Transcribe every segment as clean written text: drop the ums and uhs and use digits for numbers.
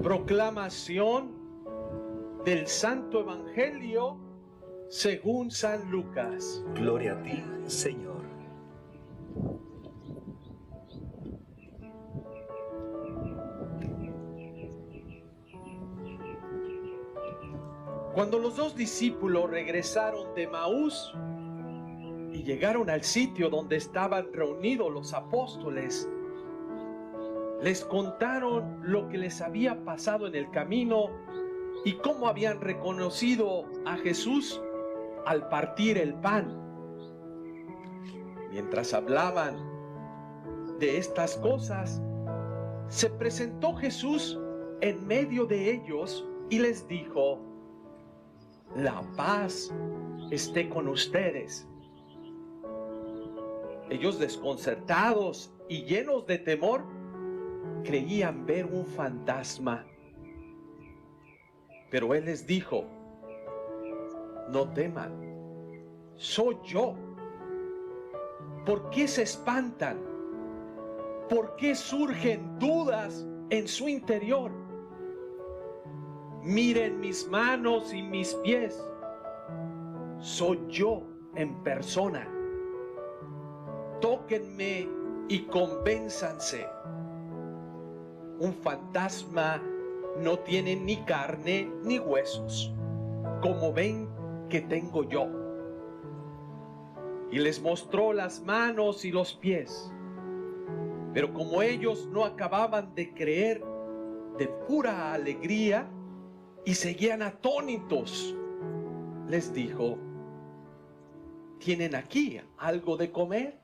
Proclamación del Santo Evangelio según San Lucas. Gloria a ti, Señor. Cuando los dos discípulos regresaron de Emaús y llegaron al sitio donde estaban reunidos los apóstoles, les contaron lo que les había pasado en el camino y cómo habían reconocido a Jesús al partir el pan. Mientras hablaban de estas cosas, se presentó Jesús en medio de ellos y les dijo: la paz esté con ustedes. Ellos, desconcertados y llenos de temor, creían ver un fantasma. Pero él les dijo: no teman, soy yo. ¿Por qué se espantan? ¿Por qué surgen dudas en su interior? Miren mis manos y mis pies. Soy yo en persona. Tóquenme y convénzanse. Un fantasma no tiene ni carne ni huesos, como ven que tengo yo. Y les mostró las manos y los pies. Pero como ellos no acababan de creer, de pura alegría, y seguían atónitos, les dijo: ¿tienen aquí algo de comer?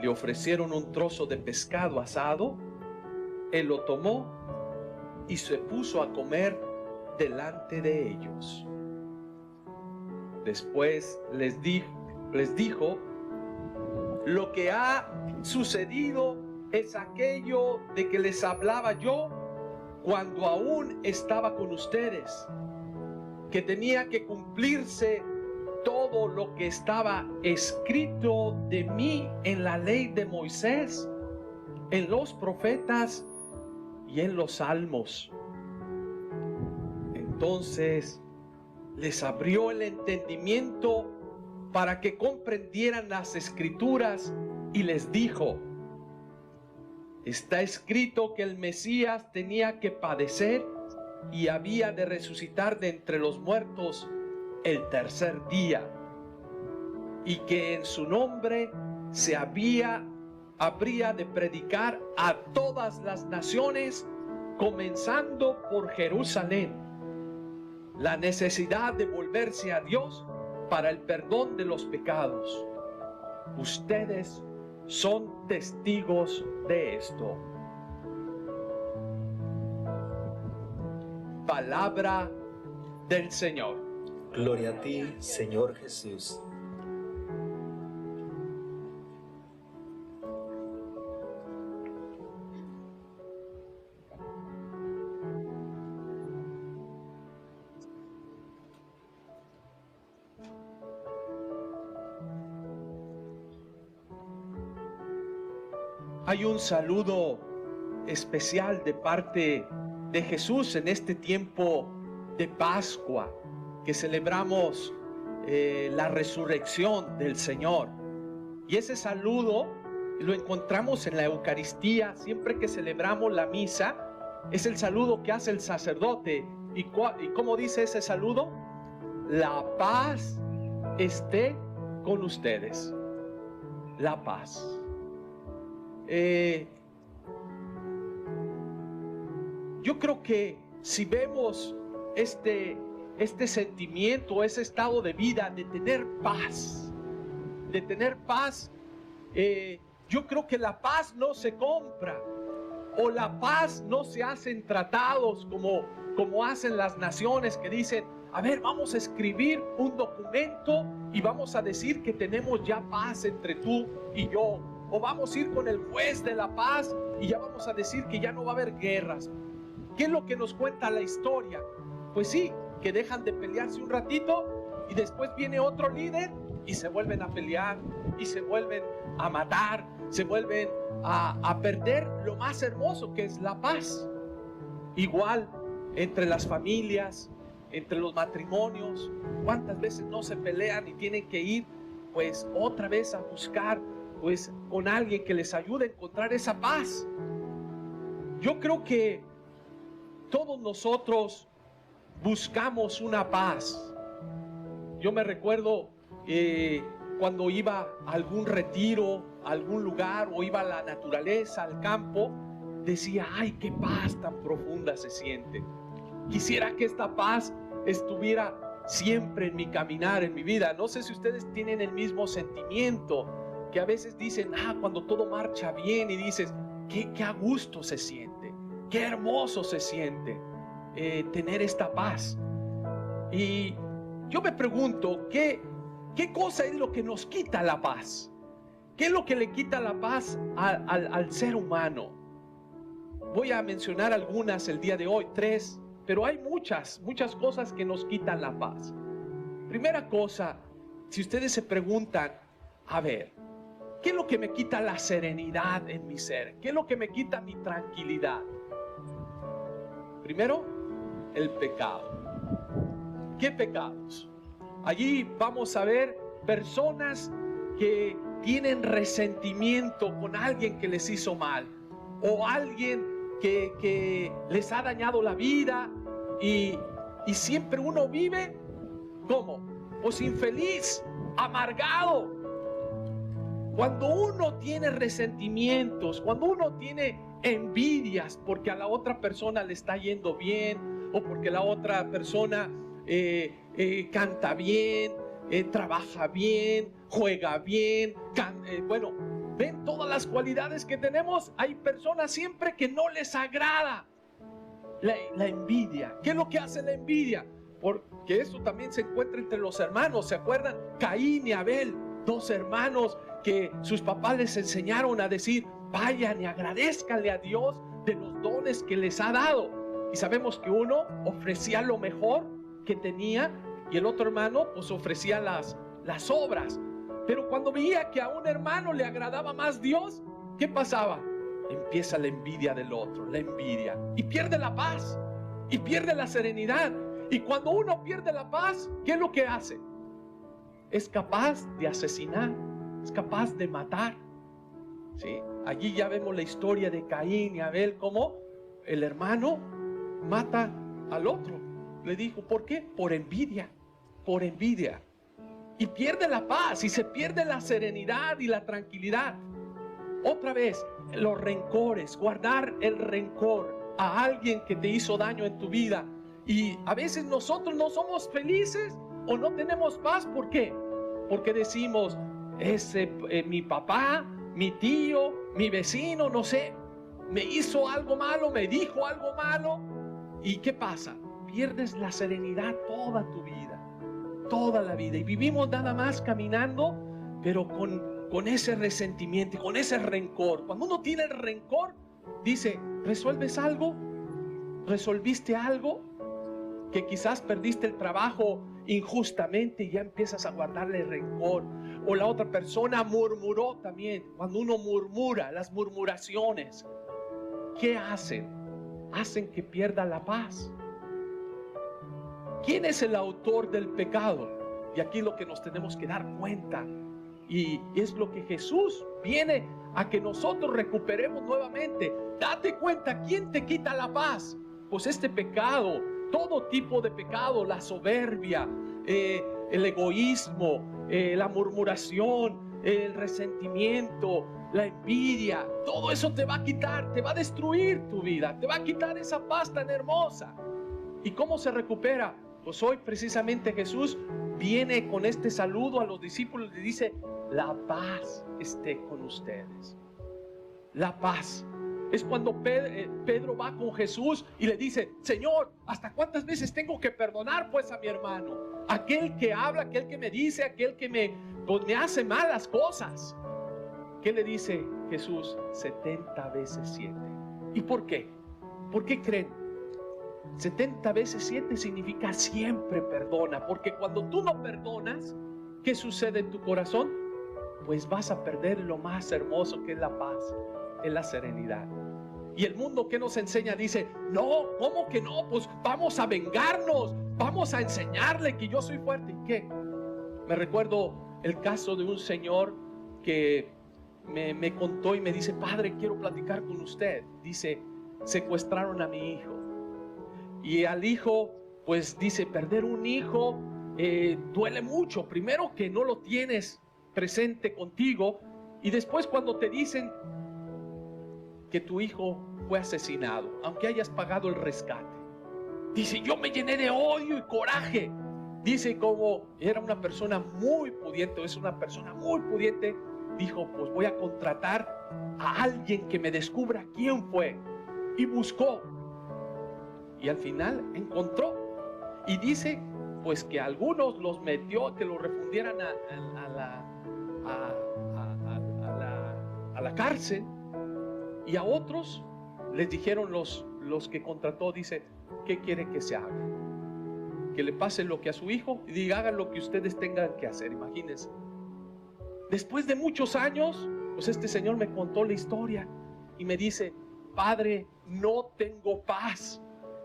Le ofrecieron un trozo de pescado asado. Él lo tomó y se puso a comer delante de ellos. Después les dijo: lo que ha sucedido es aquello de que les hablaba yo cuando aún estaba con ustedes, que tenía que cumplirse todo lo que estaba escrito de mí en la ley de Moisés, en los profetas y en los salmos. Entonces les abrió el entendimiento para que comprendieran las escrituras y les dijo: está escrito que el Mesías tenía que padecer y había de resucitar de entre los muertos el tercer día, y que en su nombre se habría de predicar a todas las naciones, comenzando por Jerusalén, la necesidad de volverse a Dios para el perdón de los pecados. Ustedes son testigos de esto. Palabra del Señor. Gloria a ti, Señor Jesús. Hay un saludo especial de parte de Jesús en este tiempo de Pascua, que celebramos la resurrección del Señor. Y ese saludo lo encontramos en la Eucaristía. Siempre que celebramos la misa, es el saludo que hace el sacerdote. ¿Y cómo dice ese saludo? La paz esté con ustedes. La paz. Yo creo que si vemos este sentimiento, ese estado de vida de tener paz, yo creo que la paz no se compra, o la paz no se hacen tratados como hacen las naciones que dicen: a ver, vamos a escribir un documento y vamos a decir que tenemos ya paz entre tú y yo. O vamos a ir con el juez de la paz y ya vamos a decir que ya no va a haber guerras. ¿Qué es lo que nos cuenta la historia? Pues sí, que dejan de pelearse un ratito y después viene otro líder y se vuelven a pelear y se vuelven a matar, se vuelven a perder lo más hermoso, que es la paz. Igual entre las familias, entre los matrimonios, cuántas veces no se pelean y tienen que ir pues otra vez a buscar pues con alguien que les ayude a encontrar esa paz. Yo creo que todos nosotros buscamos una paz. Yo me recuerdo cuando iba a algún retiro, a algún lugar, o iba a la naturaleza, al campo, decía, ay, qué paz tan profunda se siente. Quisiera que esta paz estuviera siempre en mi caminar, en mi vida. No sé si ustedes tienen el mismo sentimiento, que a veces dicen, cuando todo marcha bien, y dices, qué a gusto se siente, qué hermoso se siente tener esta paz. Y yo me pregunto, ¿qué cosa es lo que nos quita la paz? ¿Qué es lo que le quita la paz al ser humano? Voy a mencionar algunas el día de hoy, 3, pero hay muchas cosas que nos quitan la paz. Primera cosa, si ustedes se preguntan, a ver, ¿qué es lo que me quita la serenidad en mi ser? ¿Qué es lo que me quita mi tranquilidad? Primero, el pecado. ¿Qué pecados? Allí vamos a ver personas que tienen resentimiento con alguien que les hizo mal, o alguien que les ha dañado la vida, y siempre uno vive ¿cómo? Pues infeliz, amargado. Cuando uno tiene resentimientos, cuando uno tiene envidias porque a la otra persona le está yendo bien, o porque la otra persona canta bien, trabaja bien, juega bien, bueno, ven todas las cualidades que tenemos. Hay personas siempre que no les agrada la envidia. ¿Qué es lo que hace la envidia? Porque eso también se encuentra entre los hermanos. ¿Se acuerdan? Caín y Abel, 2 hermanos que sus papás les enseñaron a decir, vayan y agradézcanle a Dios de los dones que les ha dado. Y sabemos que uno ofrecía lo mejor que tenía, y el otro hermano pues ofrecía las obras. Pero cuando veía que a un hermano le agradaba más Dios, ¿qué pasaba? Empieza la envidia del otro, la envidia, y pierde la paz, y pierde la serenidad. Y cuando uno pierde la paz, ¿qué es lo que hace? Es capaz de asesinar, es capaz de matar. ¿Sí? Allí ya vemos la historia de Caín y Abel, cómo el hermano mata al otro. Le dijo, ¿por qué? Por envidia, por envidia. Y pierde la paz, y se pierde la serenidad y la tranquilidad. Otra vez, los rencores, guardar el rencor a alguien que te hizo daño en tu vida. Y a veces nosotros no somos felices o no tenemos paz. ¿Por qué? Porque decimos, mi papá, mi tío, mi vecino, no sé, me hizo algo malo, me dijo algo malo. ¿Y qué pasa? Pierdes la serenidad toda tu vida, toda la vida. Y vivimos nada más caminando, pero con ese resentimiento, con ese rencor. Cuando uno tiene el rencor, dice, ¿resuelves algo? ¿Resolviste algo? Que quizás perdiste el trabajo injustamente y ya empiezas a guardarle rencor. O la otra persona murmuró también. Cuando uno murmura, las murmuraciones, ¿qué hacen? Hacen que pierda la paz. ¿Quién es el autor del pecado? Y aquí lo que nos tenemos que dar cuenta, y es lo que Jesús viene a que nosotros recuperemos nuevamente. Date cuenta, ¿quién te quita la paz? Pues este pecado, todo tipo de pecado, la soberbia, el egoísmo, la murmuración, el resentimiento, la envidia. Todo eso te va a quitar, te va a destruir tu vida, te va a quitar esa paz tan hermosa. ¿Y cómo se recupera? Pues hoy precisamente Jesús viene con este saludo a los discípulos y dice, la paz esté con ustedes. La paz. Es cuando Pedro va con Jesús y le dice, Señor, ¿hasta cuántas veces tengo que perdonar pues a mi hermano? Aquel que habla, aquel que me dice, aquel que me hace malas cosas. ¿Qué le dice Jesús? 70 veces 7. ¿Y por qué? ¿Por qué creen? 70 veces 7 significa siempre perdona, porque cuando tú no perdonas, ¿qué sucede en tu corazón? Pues vas a perder lo más hermoso, que es la paz, es la serenidad. Y el mundo, ¿qué nos enseña? Dice, no, ¿cómo que no? Pues vamos a vengarnos, vamos a enseñarle que yo soy fuerte. ¿Y qué? Me recuerdo el caso de un señor que me contó y me dice, padre, quiero platicar con usted. Dice, secuestraron a mi hijo. Y al hijo, pues dice, perder un hijo duele mucho. Primero que no lo tienes presente contigo, y después cuando te dicen que tu hijo fue asesinado, aunque hayas pagado el rescate. Dice, yo me llené de odio y coraje. Dice, como era una persona muy pudiente, es una persona muy pudiente, dijo, pues voy a contratar a alguien que me descubra quién fue. Y buscó, y al final encontró. Y dice, pues que a algunos los metió, que los refundieran a la cárcel, y a otros les dijeron los que contrató, dice, ¿qué quiere que se haga? Que le pase lo que a su hijo, y diga, hagan lo que ustedes tengan que hacer. Imagínense. Después de muchos años, pues este señor me contó la historia y me dice, padre, no tengo paz.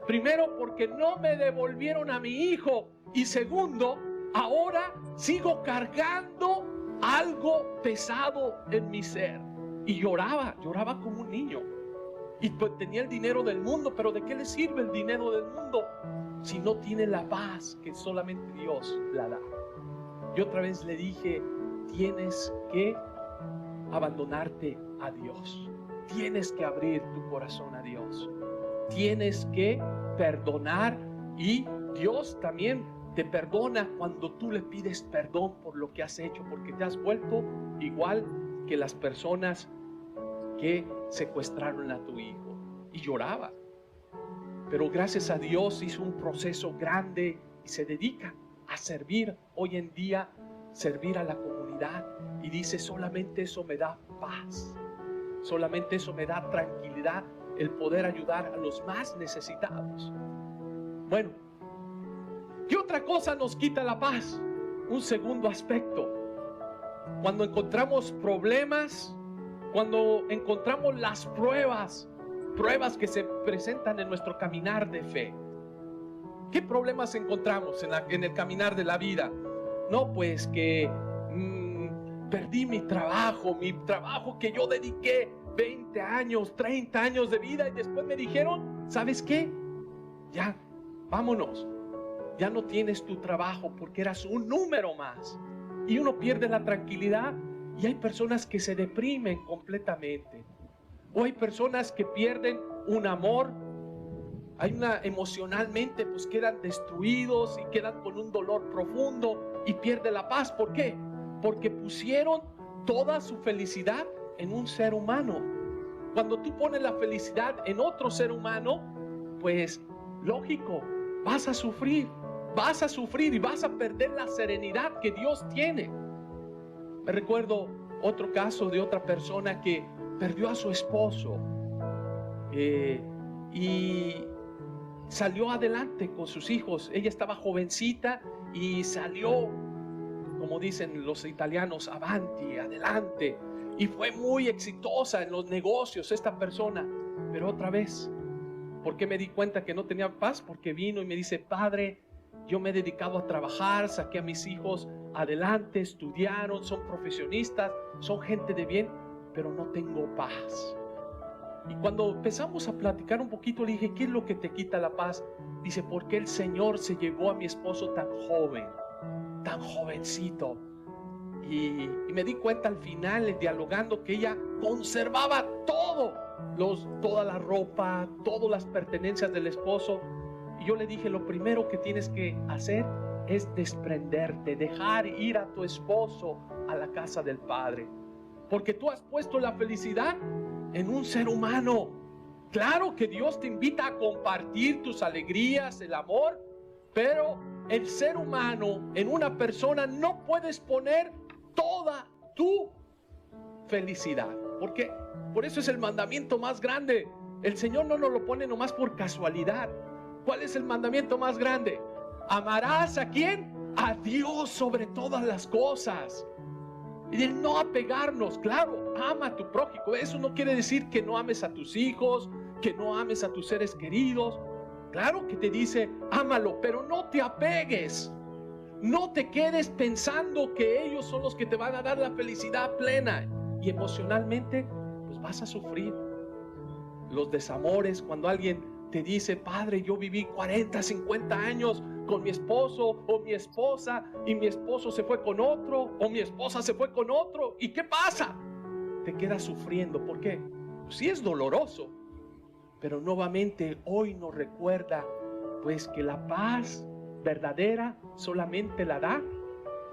Primero, porque no me devolvieron a mi hijo, y segundo, ahora sigo cargando algo pesado en mi ser. Y lloraba como un niño. Y pues tenía el dinero del mundo, pero ¿de qué le sirve el dinero del mundo si no tiene la paz que solamente Dios la da? Y otra vez le dije, tienes que abandonarte a Dios. Tienes que abrir tu corazón a Dios. Tienes que perdonar, y Dios también te perdona cuando tú le pides perdón por lo que has hecho, porque te has vuelto igual que las personas que secuestraron a tu hijo. Y lloraba, pero gracias a Dios hizo un proceso grande y se dedica a servir hoy en día, servir a la comunidad, y dice, solamente eso me da paz, solamente eso me da tranquilidad, el poder ayudar a los más necesitados. Bueno, ¿qué otra cosa nos quita la paz? Un segundo aspecto. Cuando encontramos problemas, cuando encontramos las pruebas que se presentan en nuestro caminar de fe. ¿Qué problemas encontramos en el caminar de la vida? No, pues que perdí mi trabajo que yo dediqué 20 años, 30 años de vida, y después me dijeron, ¿sabes qué? Ya, vámonos. Ya no tienes tu trabajo porque eras un número más. Y uno pierde la tranquilidad, y hay personas que se deprimen completamente. O hay personas que pierden un amor. Emocionalmente pues quedan destruidos y quedan con un dolor profundo y pierden la paz. ¿Por qué? Porque pusieron toda su felicidad en un ser humano. Cuando tú pones la felicidad en otro ser humano, pues lógico, vas a sufrir y vas a perder la serenidad que Dios tiene. Me recuerdo otro caso de otra persona que perdió a su esposo y salió adelante con sus hijos. Ella estaba jovencita y salió, como dicen los italianos, avanti, adelante, y fue muy exitosa en los negocios esta persona. Pero otra vez, ¿por qué me di cuenta que no tenía paz? Porque vino y me dice, padre, yo me he dedicado a trabajar, saqué a mis hijos adelante, estudiaron, son profesionistas, son gente de bien, pero no tengo paz. Y cuando empezamos a platicar un poquito, le dije, ¿qué es lo que te quita la paz? Dice, porque el Señor se llevó a mi esposo tan joven, tan jovencito. Y me di cuenta al final, dialogando, que ella conservaba toda la ropa, todas las pertenencias del esposo. Y yo le dije, lo primero que tienes que hacer es desprenderte, dejar ir a tu esposo a la casa del Padre. Porque tú has puesto la felicidad en un ser humano. Claro que Dios te invita a compartir tus alegrías, el amor, pero el ser humano, en una persona, no puedes poner toda tu felicidad. ¿Por qué? Por eso es el mandamiento más grande. El Señor no nos lo pone nomás por casualidad. ¿Cuál es el mandamiento más grande? Amarás ¿a quién? A Dios sobre todas las cosas. Y de no apegarnos. Claro, ama a tu prójimo. Eso no quiere decir que no ames a tus hijos, que no ames a tus seres queridos. Claro que te dice, ámalo, pero no te apegues. No te quedes pensando que ellos son los que te van a dar la felicidad plena. Y emocionalmente, pues vas a sufrir los desamores. Cuando alguien te dice, padre, yo viví 40, 50 años con mi esposo o mi esposa, y mi esposo se fue con otro, o mi esposa se fue con otro. ¿Y qué pasa? Te quedas sufriendo. ¿Por qué? Pues sí, es doloroso. Pero nuevamente hoy nos recuerda pues que la paz verdadera solamente la da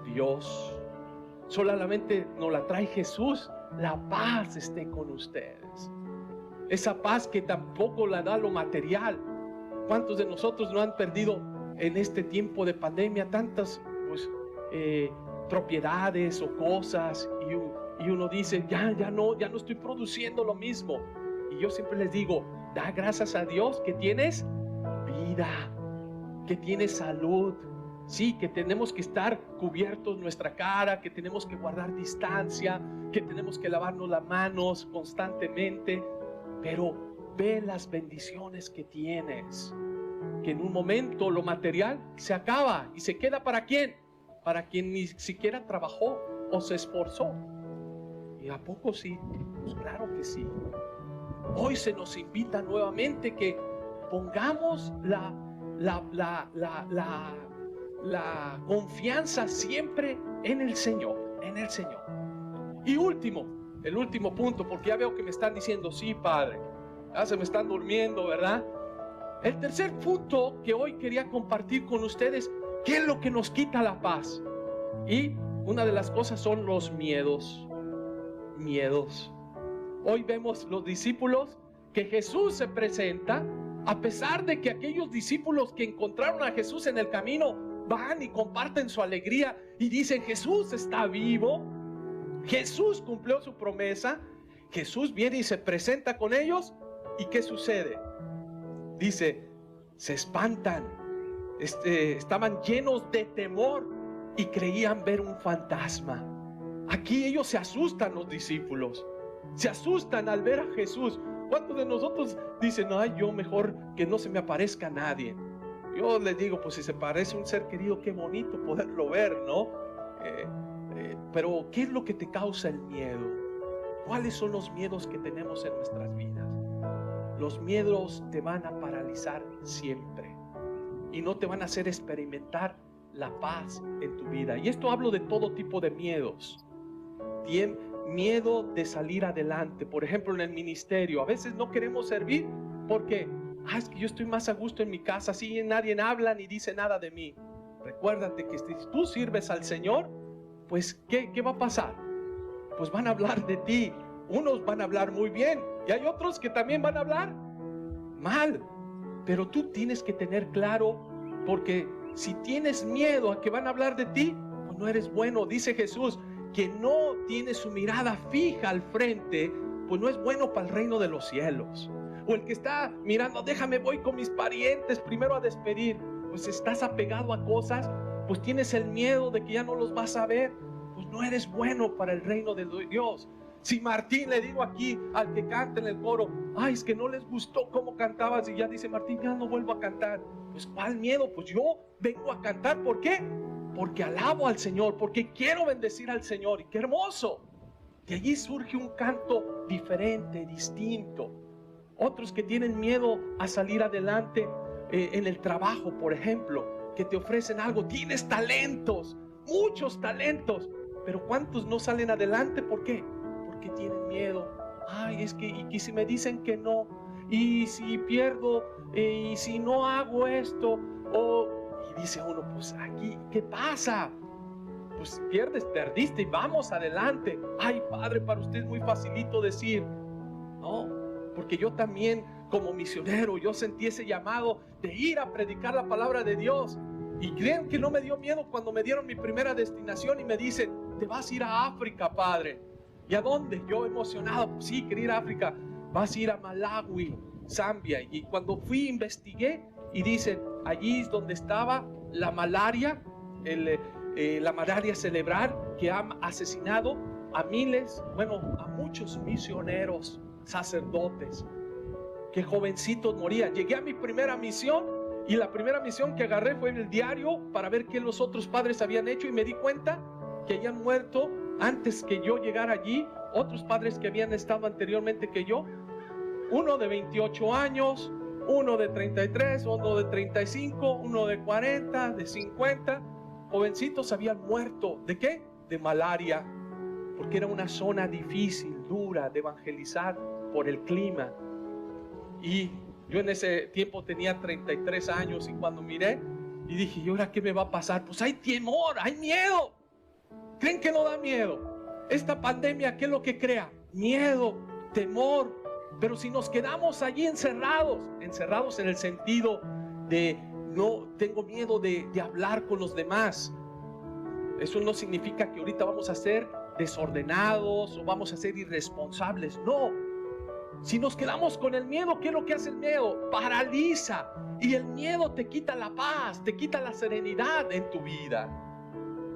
Dios. Solamente nos la trae Jesús. La paz esté con ustedes. Esa paz que tampoco la da lo material. ¿Cuántos de nosotros no han perdido en este tiempo de pandemia tantas pues, propiedades o cosas? Y uno dice, ya no estoy produciendo lo mismo. Y yo siempre les digo, da gracias a Dios que tienes vida, que tienes salud. Sí, que tenemos que estar cubiertos nuestra cara, que tenemos que guardar distancia, que tenemos que lavarnos las manos constantemente. Pero ve las bendiciones que tienes, que en un momento lo material se acaba y se queda ¿para quién? Para quien ni siquiera trabajó o se esforzó. ¿Y a poco sí? Pues claro que sí. Hoy se nos invita nuevamente que pongamos la confianza siempre en el Señor, en el Señor. Y el último punto, porque ya veo que me están diciendo, sí, padre, ya se me están durmiendo, ¿verdad? El tercer punto que hoy quería compartir con ustedes, ¿qué es lo que nos quita la paz? Y una de las cosas son los miedos. Hoy vemos los discípulos que Jesús se presenta, a pesar de que aquellos discípulos que encontraron a Jesús en el camino van y comparten su alegría y dicen, Jesús está vivo, Jesús cumplió su promesa. Jesús viene y se presenta con ellos. ¿Y qué sucede? Dice, se espantan, estaban llenos de temor y creían ver un fantasma. Aquí ellos se asustan, los discípulos se asustan al ver a Jesús. ¿Cuántos de nosotros dicen, ay, yo mejor que no se me aparezca nadie? Yo les digo, pues si se parece un ser querido, qué bonito poderlo ver, ¿no? Pero ¿qué es lo que te causa el miedo? ¿Cuáles son los miedos que tenemos en nuestras vidas? Los miedos te van a paralizar siempre y no te van a hacer experimentar la paz en tu vida. Y esto hablo de todo tipo de miedos. Miedo de salir adelante. Por ejemplo, en el ministerio, a veces no queremos servir porque es que yo estoy más a gusto en mi casa, así nadie habla ni dice nada de mí. Recuérdate que si tú sirves al Señor, pues ¿qué va a pasar? Pues van a hablar de ti. Unos van a hablar muy bien y hay otros que también van a hablar mal. Pero tú tienes que tener claro, porque si tienes miedo a que van a hablar de ti, pues no eres bueno. Dice Jesús que no tiene su mirada fija al frente, pues no es bueno para el reino de los cielos. O el que está mirando, déjame, voy con mis parientes primero a despedir, pues estás apegado a cosas, pues tienes el miedo de que ya no los vas a ver, pues no eres bueno para el reino de Dios. Si Martín, le digo aquí al que canta en el coro, ay, es que no les gustó cómo cantabas, y ya dice Martín, ya no vuelvo a cantar, pues ¿cuál miedo? Pues yo vengo a cantar. ¿Por qué? Porque alabo al Señor, porque quiero bendecir al Señor. Y qué hermoso. De allí surge un canto diferente, distinto. Otros que tienen miedo a salir adelante en el trabajo, por ejemplo, que te ofrecen algo, tienes talentos, muchos talentos, pero ¿cuántos no salen adelante? ¿Por qué? Porque tienen miedo. Ay, es que y si me dicen que no, y si pierdo, y si no hago esto, y dice uno, pues aquí, ¿qué pasa? Pues perdiste y vamos adelante. Ay, padre, para usted es muy facilito decir, no, porque yo también como misionero, yo sentí ese llamado de ir a predicar la palabra de Dios. Y creen que no me dio miedo cuando me dieron mi primera destinación y me dicen, te vas a ir a África, padre. ¿Y a dónde? Yo emocionado, pues sí, quería ir a África. Vas a ir a Malawi, Zambia. Y cuando fui, investigué y dicen, allí es donde estaba la malaria, la malaria cerebral, que ha asesinado a miles, a muchos misioneros, sacerdotes, que jovencitos morían. Llegué a mi primera misión y la primera misión que agarré fue el diario para ver qué los otros padres habían hecho, y me di cuenta que habían muerto antes que yo llegara allí otros padres que habían estado anteriormente que yo. Uno de 28 años, uno de 33, uno de 35, uno de 40, de 50. Jovencitos habían muerto. ¿De qué? De malaria, porque era una zona difícil, dura de evangelizar por el clima. Y yo en ese tiempo tenía 33 años, y cuando miré y dije, ¿y ahora qué me va a pasar? Pues hay temor, hay miedo. ¿Creen que no da miedo? Esta pandemia, ¿qué es lo que crea? Miedo, temor. Pero si nos quedamos allí encerrados en el sentido de no tengo miedo de hablar con los demás, eso no significa que ahorita vamos a ser desordenados o vamos a ser irresponsables. No. Si nos quedamos con el miedo, ¿qué es lo que hace el miedo? Paraliza. Y el miedo te quita la paz, te quita la serenidad en tu vida.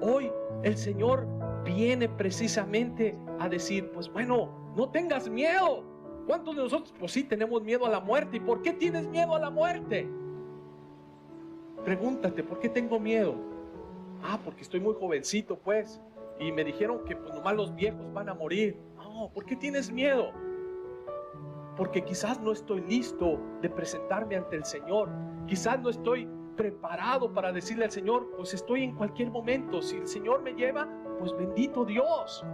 Hoy el Señor viene precisamente a decir, pues no tengas miedo. ¿Cuántos de nosotros? Pues sí, tenemos miedo a la muerte. ¿Y por qué tienes miedo a la muerte? Pregúntate, ¿por qué tengo miedo? Porque estoy muy jovencito, pues, y me dijeron que pues nomás los viejos van a morir. No, ¿por qué tienes miedo? Porque quizás no estoy listo de presentarme ante el Señor. Quizás no estoy preparado para decirle al Señor, pues estoy en cualquier momento. Si el Señor me lleva, pues bendito Dios.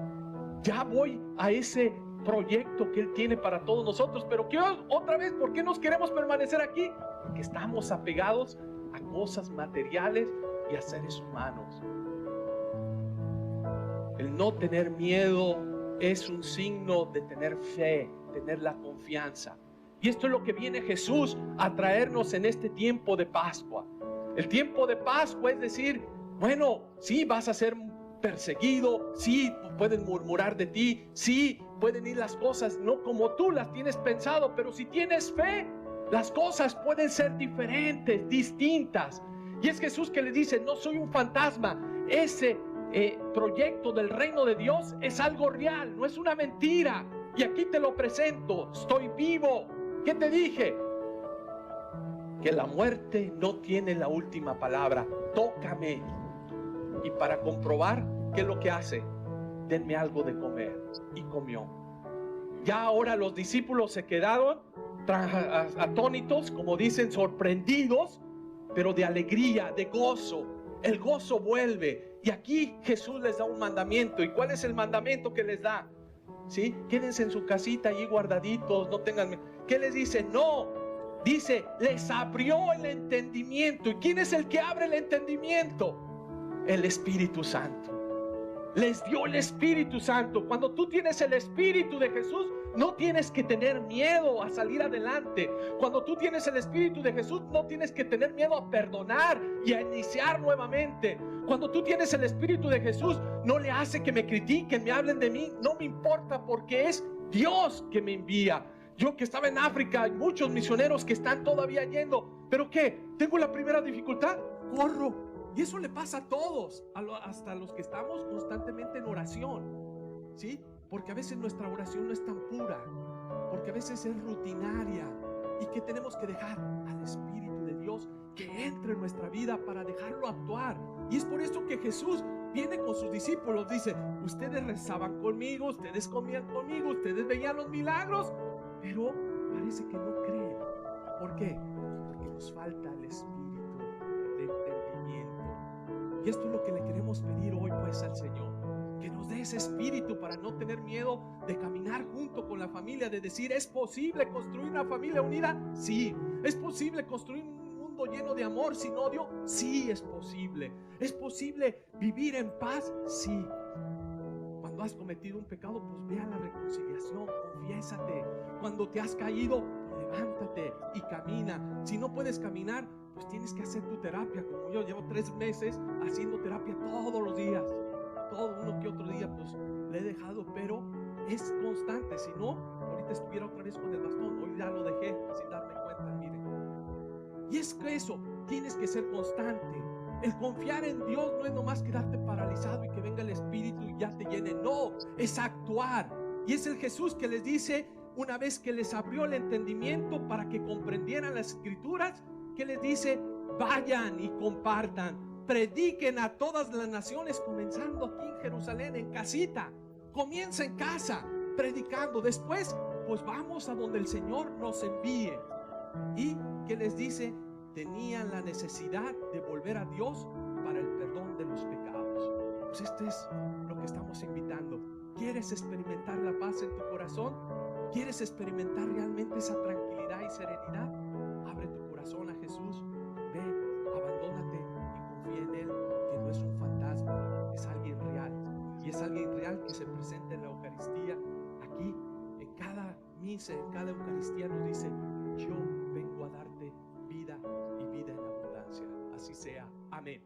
Ya voy a ese proyecto que Él tiene para todos nosotros. Pero ¿qué otra vez? ¿Por qué nos queremos permanecer aquí? Porque estamos apegados a cosas materiales y a seres humanos. El no tener miedo es un signo de tener fe, tener la confianza. Y esto es lo que viene Jesús a traernos en este tiempo de Pascua. El tiempo de Pascua es decir, sí vas a ser perseguido, sí pueden murmurar de ti, sí pueden ir las cosas no como tú las tienes pensado, pero si tienes fe, las cosas pueden ser diferentes, distintas. Y es Jesús que le dice, no soy un fantasma. Ese proyecto del reino de Dios es algo real, no es una mentira. Y aquí te lo presento, estoy vivo. ¿Qué te dije? Que la muerte no tiene la última palabra. Tócame. Y para comprobar, ¿qué es lo que hace? Denme algo de comer. Y comió. Ya ahora los discípulos se quedaron atónitos, como dicen, sorprendidos, pero de alegría, de gozo. El gozo vuelve. Y aquí Jesús les da un mandamiento. ¿Y cuál es el mandamiento que les da? ¿Sí? Quédense en su casita allí guardaditos, no tengan miedo. ¿Qué les dice? No, dice, les abrió el entendimiento. ¿Y quién es el que abre el entendimiento? El Espíritu Santo. Les dio el Espíritu Santo. Cuando tú tienes el Espíritu de Jesús, no tienes que tener miedo a salir adelante. Cuando tú tienes el Espíritu de Jesús, no tienes que tener miedo a perdonar y a iniciar nuevamente. Cuando tú tienes el Espíritu de Jesús, no le hace que me critiquen, me hablen de mí. No me importa, porque es Dios que me envía. Yo que estaba en África, hay muchos misioneros que están todavía yendo. ¿Pero qué? ¿Tengo la primera dificultad? Corro. Y eso le pasa a todos, hasta los que estamos constantemente en oración, ¿sí? Porque a veces nuestra oración no es tan pura, porque a veces es rutinaria, y que tenemos que dejar al Espíritu de Dios que entre en nuestra vida para dejarlo actuar. Y es por eso que Jesús viene con sus discípulos, dice, ustedes rezaban conmigo, ustedes comían conmigo, ustedes veían los milagros, pero parece que no creen. ¿Por qué? Porque nos falta el Espíritu de entendimiento. Y esto es lo que le queremos pedir hoy pues al Señor, que nos dé ese espíritu para no tener miedo de caminar junto con la familia, de decir, ¿es posible construir una familia unida? Sí. ¿Es posible construir un mundo lleno de amor sin odio? Sí, es posible. ¿Es posible vivir en paz? Sí. Cuando has cometido un pecado, pues ve a la reconciliación, confiésate. Cuando te has caído, levántate y camina. Si no puedes caminar, pues tienes que hacer tu terapia. Como yo llevo 3 meses haciendo terapia todos los días. Todo uno que otro día pues le he dejado, pero es constante. Si no, ahorita estuviera otra vez con el bastón. Hoy ya lo dejé sin darme cuenta, miren. Y es que eso, tienes que ser constante. El confiar en Dios no es nomás quedarte paralizado y que venga el Espíritu y ya te llene. No, es actuar. Y es el Jesús que les dice, una vez que les abrió el entendimiento para que comprendieran las Escrituras, que les dice: vayan y compartan, prediquen a todas las naciones, comenzando aquí en Jerusalén, en casita. Comienza en casa, predicando. Después, pues vamos a donde el Señor nos envíe. Y que les dice, tenían la necesidad de volver a Dios para el perdón de los pecados. Pues este es lo que estamos invitando. ¿Quieres experimentar la paz en tu corazón? ¿Quieres experimentar realmente esa tranquilidad y serenidad? Abre tu corazón a Jesús. Ve, abandónate y confía en Él, que no es un fantasma, es alguien real. Y es alguien real que se presenta en la Eucaristía. Aquí, en cada misa, en cada Eucaristía nos dice: yo vengo a darte vida y vida en abundancia. Así sea. Amén.